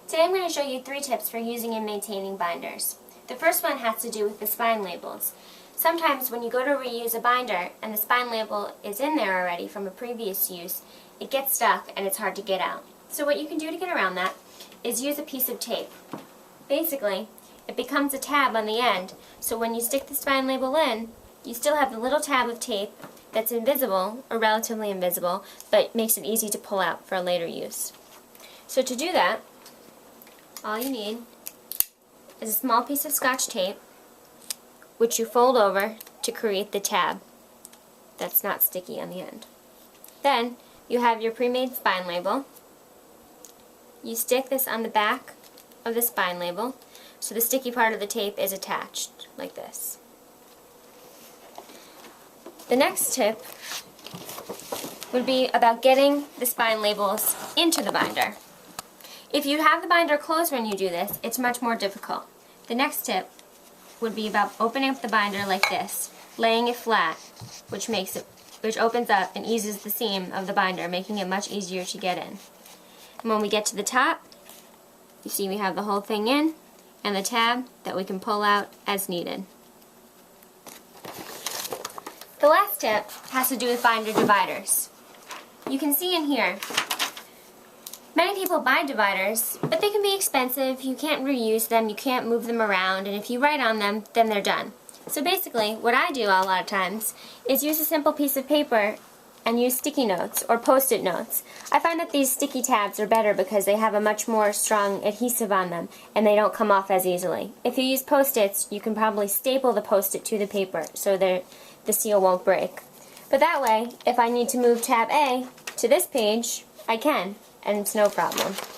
Today I'm going to show you 3 tips for using and maintaining binders. The first one has to do with the spine labels. Sometimes when you go to reuse a binder and the spine label is in there already from a previous use, it gets stuck and it's hard to get out. So what you can do to get around that is use a piece of tape. Basically, it becomes a tab on the end, so when you stick the spine label in, you still have the little tab of tape that's invisible, or relatively invisible, but makes it easy to pull out for a later use. So to do that, all you need is a small piece of Scotch tape, which you fold over to create the tab that's not sticky on the end. Then you have your pre-made spine label. You stick this on the back of the spine label so the sticky part of the tape is attached like this. The next tip would be about getting the spine labels into the binder. If you have the binder closed when you do this, it's much more difficult. The next tip would be about opening up the binder like this, laying it flat, which opens up and eases the seam of the binder, making it much easier to get in. And when we get to the top, you see we have the whole thing in, and the tab that we can pull out as needed. The last tip has to do with binder dividers. You can see in here, many people buy dividers, but they can be expensive, you can't reuse them, you can't move them around, and if you write on them, then they're done. So basically, what I do a lot of times is use a simple piece of paper and use sticky notes or post-it notes. I find that these sticky tabs are better because they have a much more strong adhesive on them and they don't come off as easily. If you use post-its, you can probably staple the post-it to the paper so the seal won't break. But that way, if I need to move tab A to this page, I can, and it's no problem.